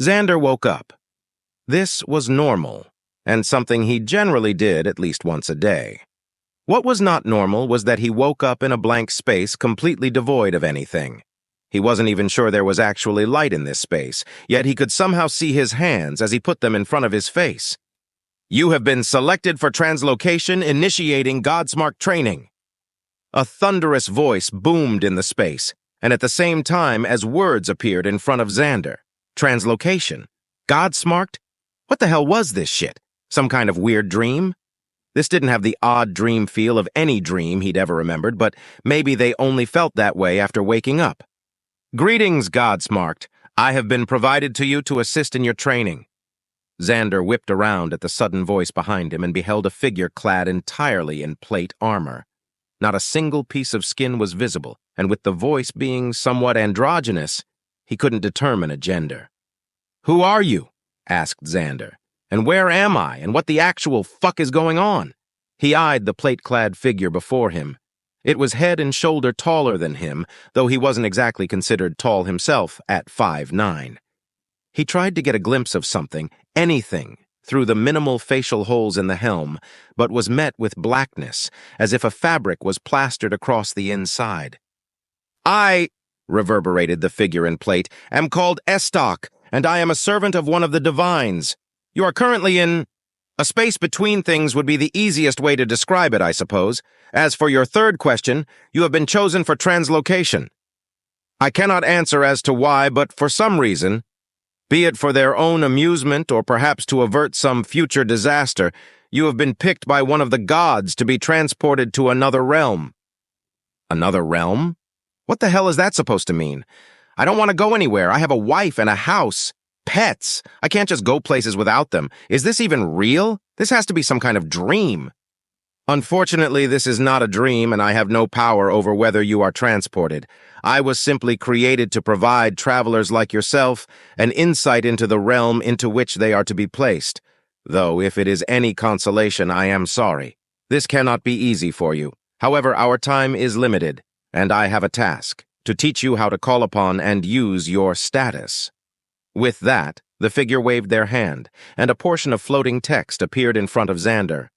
Xander woke up. This was normal, and something he generally did at least once a day. What was not normal was that he woke up in a blank space completely devoid of anything. He wasn't even sure there was actually light in this space, yet he could somehow see his hands as he put them in front of his face. "You have been selected for translocation, initiating Godsmark training." A thunderous voice boomed in the space, and at the same time as words appeared in front of Xander. Translocation? Godsmarked? What the hell was this shit? Some kind of weird dream? This didn't have the odd dream feel of any dream he'd ever remembered, but maybe they only felt that way after waking up. "Greetings, Godsmarked. I have been provided to you to assist in your training." Xander whipped around at the sudden voice behind him and beheld a figure clad entirely in plate armor. Not a single piece of skin was visible, and with the voice being somewhat androgynous, he couldn't determine a gender. "Who are you?" asked Xander. "And where am I, and what the actual fuck is going on?" He eyed the plate-clad figure before him. It was head and shoulder taller than him, though he wasn't exactly considered tall himself at 5'9". He tried to get a glimpse of something, anything, through the minimal facial holes in the helm, but was met with blackness, as if a fabric was plastered across the inside. "I," reverberated the figure in plate, "am called Estoc, and I am a servant of one of the divines. You are currently in... A space between things would be the easiest way to describe it, I suppose. As for your third question, you have been chosen for translocation. I cannot answer as to why, but for some reason, be it for their own amusement or perhaps to avert some future disaster, you have been picked by one of the gods to be transported to another realm." "Another realm? What the hell is that supposed to mean? I don't want to go anywhere. I have a wife and a house. Pets. I can't just go places without them. Is this even real? This has to be some kind of dream." "Unfortunately, this is not a dream, and I have no power over whether you are transported. I was simply created to provide travelers like yourself an insight into the realm into which they are to be placed. Though, if it is any consolation, I am sorry. This cannot be easy for you. However, our time is limited, and I have a task, to teach you how to call upon and use your status." With that, the figure waved their hand, and a portion of floating text appeared in front of Xander.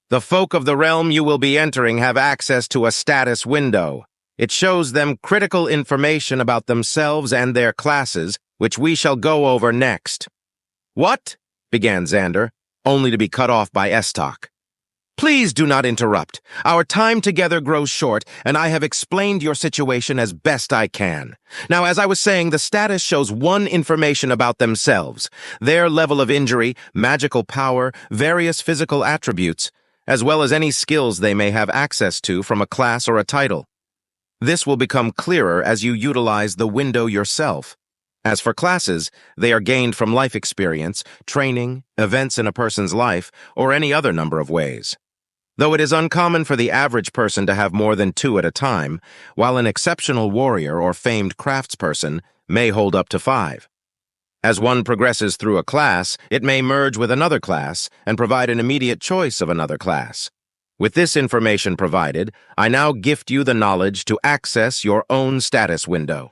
"The folk of the realm you will be entering have access to a status window. It shows them critical information about themselves and their classes, which we shall go over next." "What?" began Xander, only to be cut off by Estoc. "Please do not interrupt. Our time together grows short, and I have explained your situation as best I can. Now, as I was saying, the status shows one information about themselves, their level of injury, magical power, various physical attributes, as well as any skills they may have access to from a class or a title. This will become clearer as you utilize the window yourself. As for classes, they are gained from life experience, training, events in a person's life, or any other number of ways. Though it is uncommon for the average person to have more than 2 at a time, while an exceptional warrior or famed craftsperson may hold up to 5. As one progresses through a class, it may merge with another class and provide an immediate choice of another class. With this information provided, I now gift you the knowledge to access your own status window."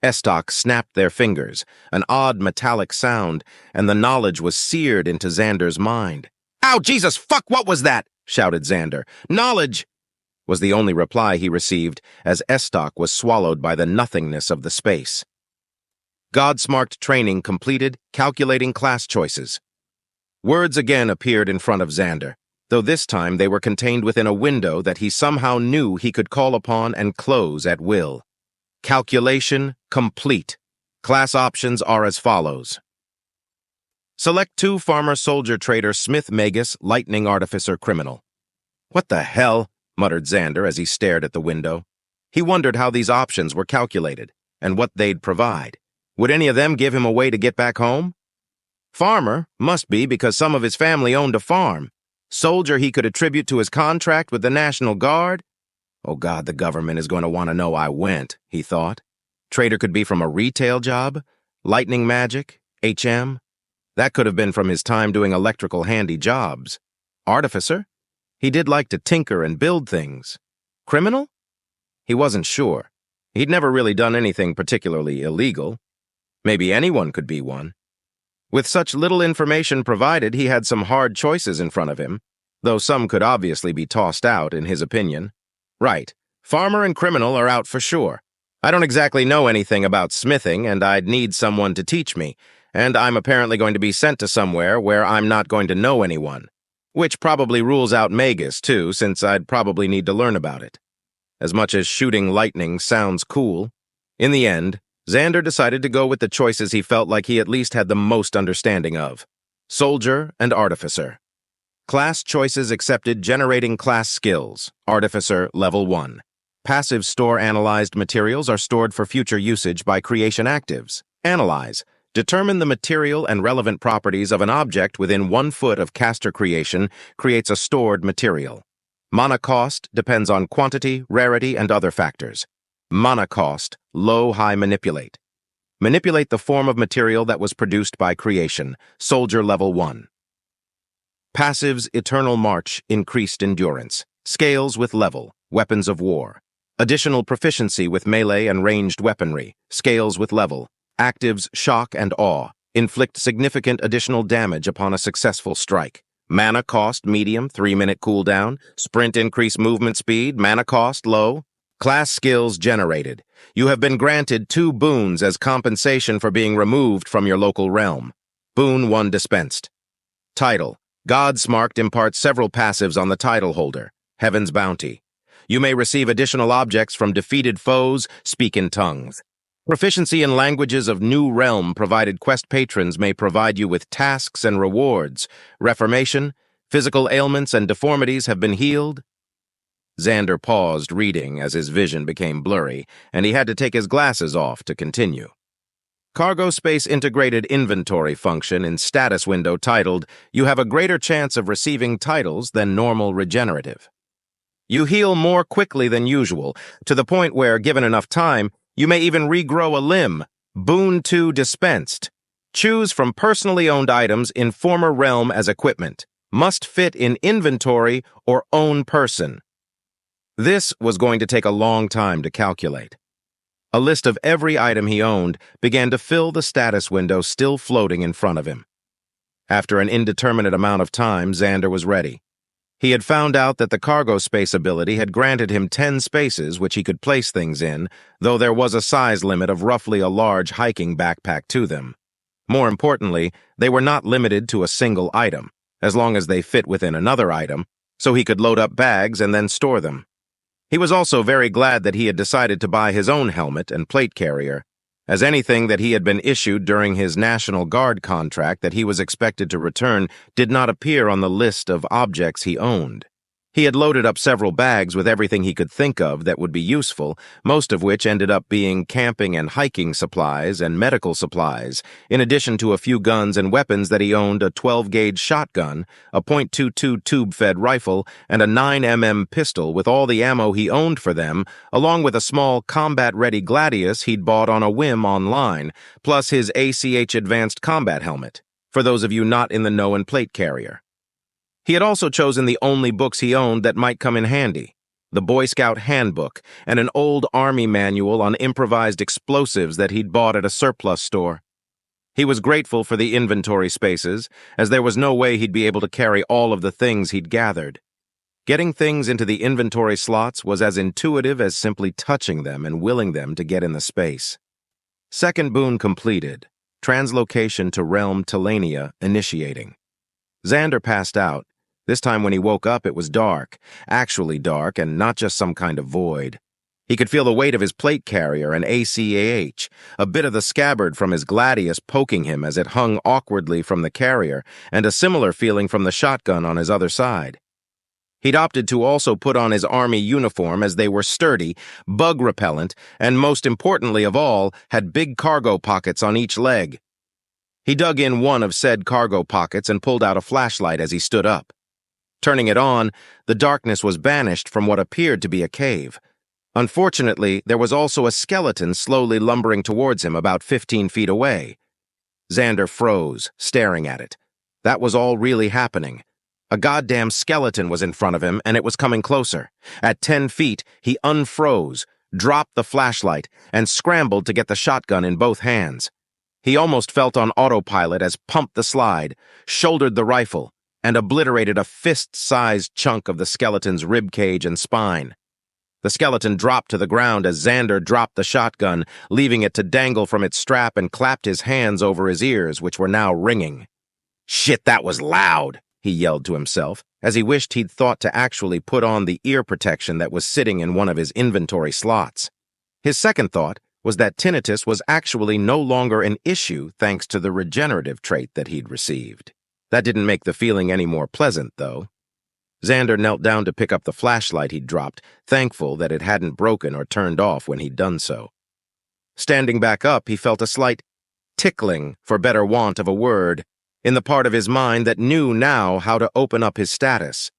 Estoc snapped their fingers, an odd metallic sound, and the knowledge was seared into Xander's mind. "Ow, Jesus, fuck, what was that?" shouted Xander. "Knowledge!" was the only reply he received as Estoc was swallowed by the nothingness of the space. Godsmarked training completed, calculating class choices. Words again appeared in front of Xander, though this time they were contained within a window that he somehow knew he could call upon and close at will. Calculation complete. Class options are as follows. Select 2 Farmer Soldier Trader Smith Magus Lightning Artificer Criminal. "What the hell?" muttered Xander as he stared at the window. He wondered how these options were calculated, and what they'd provide. Would any of them give him a way to get back home? Farmer must be because some of his family owned a farm. Soldier he could attribute to his contract with the National Guard. Oh God, the government is going to want to know I went, he thought. Trader could be from a retail job, lightning magic, HM. That could have been from his time doing electrical handy jobs. Artificer? He did like to tinker and build things. Criminal? He wasn't sure. He'd never really done anything particularly illegal. Maybe anyone could be one. With such little information provided, he had some hard choices in front of him, though some could obviously be tossed out, in his opinion. Right, farmer and criminal are out for sure. I don't exactly know anything about smithing, and I'd need someone to teach me, and I'm apparently going to be sent to somewhere where I'm not going to know anyone. Which probably rules out Magus, too, since I'd probably need to learn about it. As much as shooting lightning sounds cool, in the end, Xander decided to go with the choices he felt like he at least had the most understanding of: Soldier and Artificer. Class choices accepted: generating class skills, Artificer Level 1. Passive store-analyzed materials are stored for future usage by creation actives. Analyze. Determine the material and relevant properties of an object within 1 foot of caster creation creates a stored material. Mana cost depends on quantity, rarity, and other factors. Mana cost, low-high manipulate. Manipulate the form of material that was produced by creation, Soldier Level 1. Passives: Eternal March, increased endurance. Scales with level, weapons of war. Additional proficiency with melee and ranged weaponry, scales with level. Actives: Shock and Awe, inflict significant additional damage upon a successful strike. Mana cost, medium, 3-minute cooldown. Sprint, increase movement speed, mana cost, low. Class skills generated. You have been granted 2 boons as compensation for being removed from your local realm. Boon 1 dispensed. Title: Godsmarked imparts several passives on the title holder. Heaven's Bounty. You may receive additional objects from defeated foes, speak in tongues. Proficiency in languages of new realm provided quest patrons may provide you with tasks and rewards. Reformation, physical ailments and deformities have been healed. Xander paused reading as his vision became blurry, and he had to take his glasses off to continue. Cargo space integrated inventory function in status window titled, You have a greater chance of receiving titles than normal regenerative. You heal more quickly than usual, to the point where, given enough time, you may even regrow a limb. Boon 2 dispensed. Choose from personally owned items in former realm as equipment. Must fit in inventory or own person. This was going to take a long time to calculate. A list of every item he owned began to fill the status window still floating in front of him. After an indeterminate amount of time, Xander was ready. He had found out that the cargo space ability had granted him 10 spaces which he could place things in, though there was a size limit of roughly a large hiking backpack to them. More importantly, they were not limited to a single item, as long as they fit within another item, so he could load up bags and then store them. He was also very glad that he had decided to buy his own helmet and plate carrier, as anything that he had been issued during his National Guard contract that he was expected to return did not appear on the list of objects he owned. He had loaded up several bags with everything he could think of that would be useful, most of which ended up being camping and hiking supplies and medical supplies, in addition to a few guns and weapons that he owned: a 12-gauge shotgun, a .22 tube-fed rifle, and a 9mm pistol with all the ammo he owned for them, along with a small combat-ready Gladius he'd bought on a whim online, plus his ACH Advanced Combat Helmet, for those of you not in the know and plate carrier. He had also chosen the only books he owned that might come in handy: the Boy Scout Handbook and an old Army manual on improvised explosives that he'd bought at a surplus store. He was grateful for the inventory spaces, as there was no way he'd be able to carry all of the things he'd gathered. Getting things into the inventory slots was as intuitive as simply touching them and willing them to get in the space. Second boon completed. Translocation to Realm Telania initiating. Xander passed out. This time when he woke up, it was dark, actually dark, and not just some kind of void. He could feel the weight of his plate carrier and ACAH, a bit of the scabbard from his Gladius poking him as it hung awkwardly from the carrier, and a similar feeling from the shotgun on his other side. He'd opted to also put on his army uniform, as they were sturdy, bug-repellent, and most importantly of all, had big cargo pockets on each leg. He dug in one of said cargo pockets and pulled out a flashlight as he stood up. Turning it on, the darkness was banished from what appeared to be a cave. Unfortunately, there was also a skeleton slowly lumbering towards him about 15 feet away. Xander froze, staring at it. That was all really happening. A goddamn skeleton was in front of him, and it was coming closer. At 10 feet, he unfroze, dropped the flashlight, and scrambled to get the shotgun in both hands. He almost felt on autopilot as pumped the slide, shouldered the rifle, and obliterated a fist-sized chunk of the skeleton's ribcage and spine. The skeleton dropped to the ground as Xander dropped the shotgun, leaving it to dangle from its strap, and clapped his hands over his ears, which were now ringing. "Shit, that was loud," he yelled to himself, as he wished he'd thought to actually put on the ear protection that was sitting in one of his inventory slots. His second thought was that tinnitus was actually no longer an issue thanks to the regenerative trait that he'd received. That didn't make the feeling any more pleasant, though. Xander knelt down to pick up the flashlight he'd dropped, thankful that it hadn't broken or turned off when he'd done so. Standing back up, he felt a slight tickling, for better want of a word, in the part of his mind that knew now how to open up his status.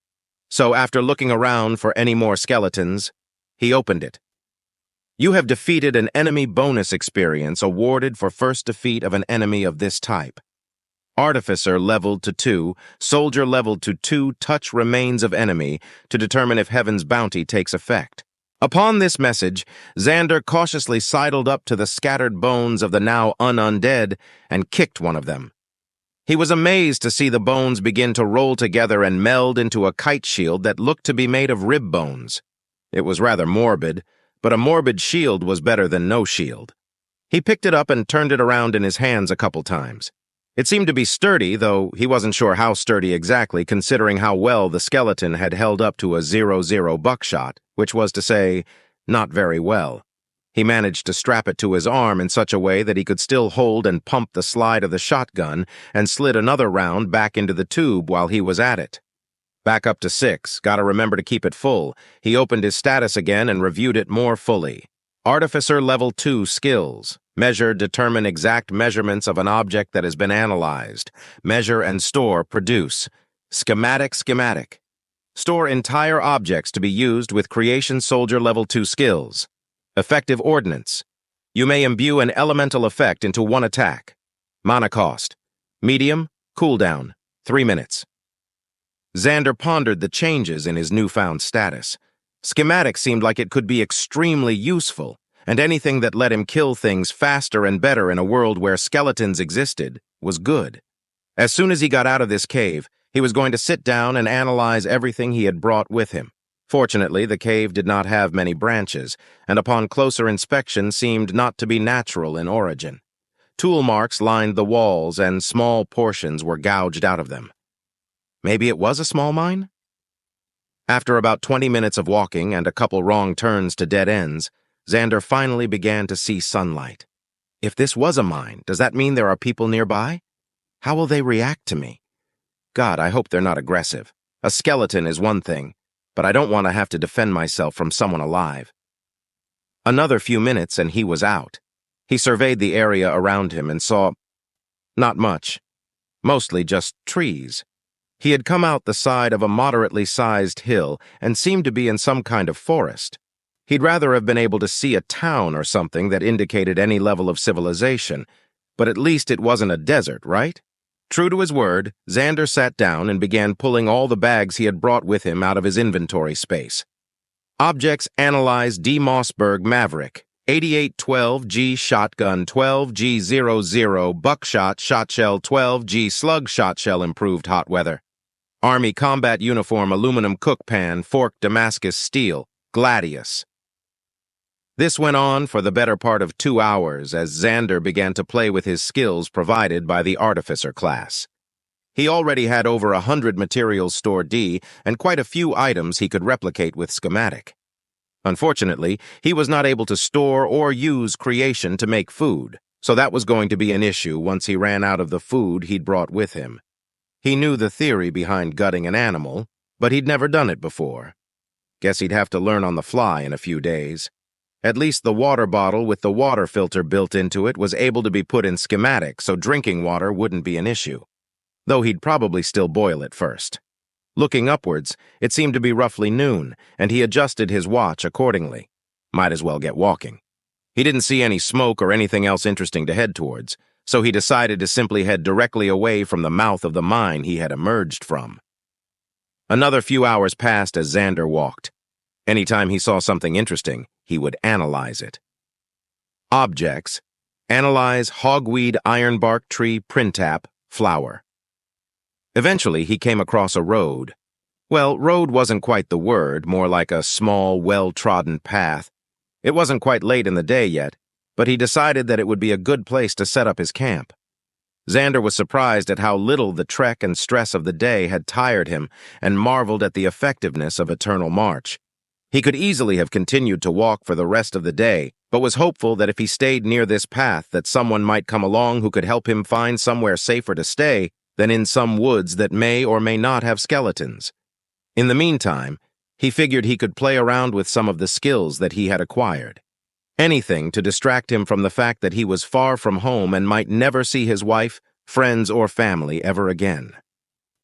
So after looking around for any more skeletons, he opened it. You have defeated an enemy bonus experience awarded for first defeat of an enemy of this type. Artificer leveled to 2, Soldier leveled to 2, touch remains of enemy to determine if Heaven's bounty takes effect. Upon this message, Xander cautiously sidled up to the scattered bones of the now undead and kicked one of them. He was amazed to see the bones begin to roll together and meld into a kite shield that looked to be made of rib bones. It was rather morbid, but a morbid shield was better than no shield. He picked it up and turned it around in his hands a couple times. It seemed to be sturdy, though he wasn't sure how sturdy exactly, considering how well the skeleton had held up to a 0-0 buckshot, which was to say, not very well. He managed to strap it to his arm in such a way that he could still hold and pump the slide of the shotgun, and slid another round back into the tube while he was at it. Back up to 6, gotta remember to keep it full. He opened his status again and reviewed it more fully. Artificer Level 2 Skills. Measure, determine exact measurements of an object that has been analyzed. Measure and store, produce. Schematic. Store entire objects to be used with Creation Soldier Level 2 skills. Effective Ordnance. You may imbue an elemental effect into one attack. Mana cost. Medium, cooldown, 3 minutes. Xander pondered the changes in his newfound status. Schematic seemed like it could be extremely useful, and anything that let him kill things faster and better in a world where skeletons existed was good. As soon as he got out of this cave, he was going to sit down and analyze everything he had brought with him. Fortunately, the cave did not have many branches, and upon closer inspection seemed not to be natural in origin. Tool marks lined the walls, and small portions were gouged out of them. Maybe it was a small mine? After about 20 minutes of walking and a couple wrong turns to dead ends, Xander finally began to see sunlight. If this was a mine, does that mean there are people nearby? How will they react to me? God, I hope they're not aggressive. A skeleton is one thing, but I don't want to have to defend myself from someone alive. Another few minutes and he was out. He surveyed the area around him and saw not much, mostly just trees. He had come out the side of a moderately sized hill and seemed to be in some kind of forest. He'd rather have been able to see a town or something that indicated any level of civilization, but at least it wasn't a desert, right? True to his word, Xander sat down and began pulling all the bags he had brought with him out of his inventory space. Objects analyzed: D. Mossberg Maverick, 8812G Shotgun, 12G00 Buckshot Shotshell, 12G Slug Shotshell Improved Hot Weather. Army Combat Uniform Aluminum Cook Pan, Fork Damascus Steel, Gladius. This went on for the better part of 2 hours as Xander began to play with his skills provided by the Artificer class. He already had over 100 materials stored D and quite a few items he could replicate with Schematic. Unfortunately, he was not able to store or use Creation to make food, so that was going to be an issue once he ran out of the food he'd brought with him. He knew the theory behind gutting an animal, but he'd never done it before. Guess he'd have to learn on the fly in a few days. At least the water bottle with the water filter built into it was able to be put in Schematic, so drinking water wouldn't be an issue. Though he'd probably still boil it first. Looking upwards, it seemed to be roughly noon, and he adjusted his watch accordingly. Might as well get walking. He didn't see any smoke or anything else interesting to head towards, so he decided to simply head directly away from the mouth of the mine he had emerged from. Another few hours passed as Xander walked. Anytime he saw something interesting, he would analyze it. Objects, Analyze hogweed ironbark tree printap, flower. Eventually, he came across a road. Well, road wasn't quite the word, more like a small, well-trodden path. It wasn't quite late in the day yet, but he decided that it would be a good place to set up his camp. Xander was surprised at how little the trek and stress of the day had tired him and marveled at the effectiveness of eternal march. He could easily have continued to walk for the rest of the day, but was hopeful that if he stayed near this path that someone might come along who could help him find somewhere safer to stay than in some woods that may or may not have skeletons. In the meantime, he figured he could play around with some of the skills that he had acquired. Anything to distract him from the fact that he was far from home and might never see his wife, friends, or family ever again.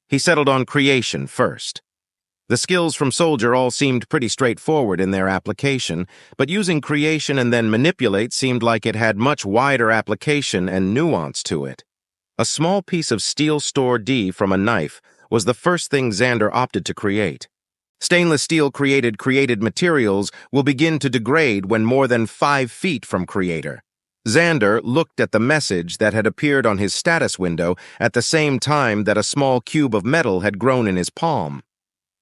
He settled on creation first. The skills from Soldier all seemed pretty straightforward in their application, but using creation and then manipulate seemed like it had much wider application and nuance to it. A small piece of steel store D from a knife was the first thing Xander opted to create. Stainless steel created materials will begin to degrade when more than 5 feet from creator. Xander looked at the message that had appeared on his status window at the same time that a small cube of metal had grown in his palm.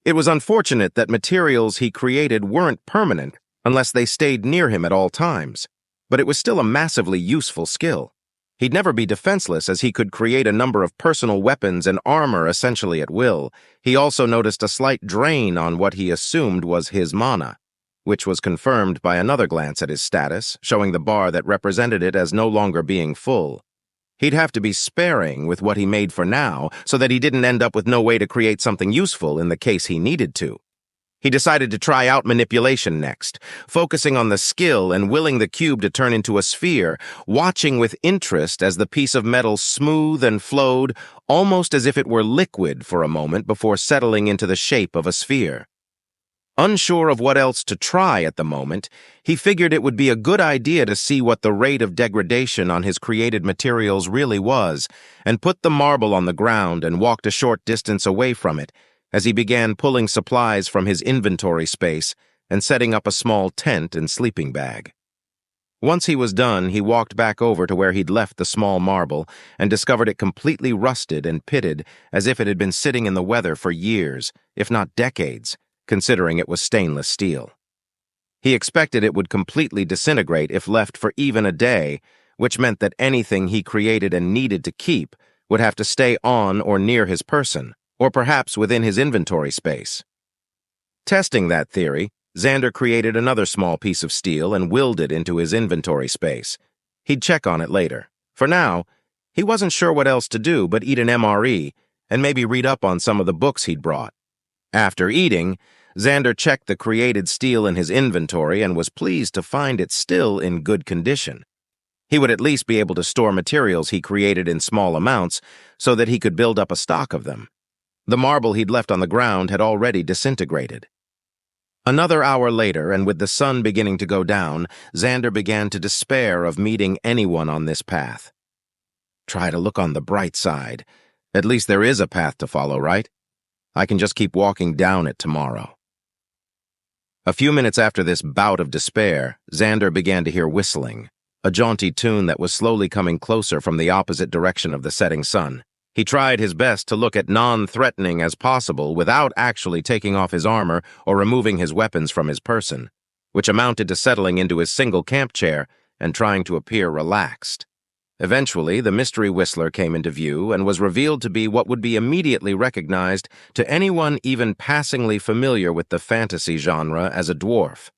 It was unfortunate that materials he created weren't permanent unless they stayed near him at all times, but it was still a massively useful skill. He'd never be defenseless as he could create a number of personal weapons and armor essentially at will. He also noticed a slight drain on what he assumed was his mana, which was confirmed by another glance at his status, showing the bar that represented it as no longer being full. He'd have to be sparing with what he made for now so that he didn't end up with no way to create something useful in the case he needed to. He decided to try out manipulation next, focusing on the skill and willing the cube to turn into a sphere, watching with interest as the piece of metal smoothed and flowed, almost as if it were liquid for a moment before settling into the shape of a sphere. Unsure of what else to try at the moment, he figured it would be a good idea to see what the rate of degradation on his created materials really was, and put the marble on the ground and walked a short distance away from it, as he began pulling supplies from his inventory space and setting up a small tent and sleeping bag. Once he was done, he walked back over to where he'd left the small marble and discovered it completely rusted and pitted as if it had been sitting in the weather for years, if not decades, considering it was stainless steel. He expected it would completely disintegrate if left for even a day, which meant that anything he created and needed to keep would have to stay on or near his person, or perhaps within his inventory space. Testing that theory, Xander created another small piece of steel and willed it into his inventory space. He'd check on it later. For now, he wasn't sure what else to do but eat an MRE and maybe read up on some of the books he'd brought. After eating, Xander checked the created steel in his inventory and was pleased to find it still in good condition. He would at least be able to store materials he created in small amounts so that he could build up a stock of them. The marble he'd left on the ground had already disintegrated. Another hour later, and with the sun beginning to go down, Xander began to despair of meeting anyone on this path. Try to look on the bright side. At least there is a path to follow, right? I can just keep walking down it tomorrow. A few minutes after this bout of despair, Xander began to hear whistling, a jaunty tune that was slowly coming closer from the opposite direction of the setting sun. He tried his best to look as non-threatening as possible without actually taking off his armor or removing his weapons from his person, which amounted to settling into his single camp chair and trying to appear relaxed. Eventually, the mystery whistler came into view and was revealed to be what would be immediately recognized to anyone even passingly familiar with the fantasy genre as a dwarf.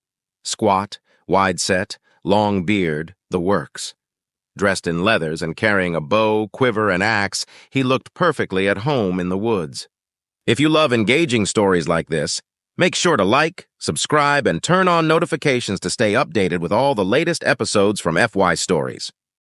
Squat, wide-set, long beard, the works. Dressed in leathers and carrying a bow, quiver, and axe, he looked perfectly at home in the woods. If you love engaging stories like this, make sure to like, subscribe, and turn on notifications to stay updated with all the latest episodes from FY Stories.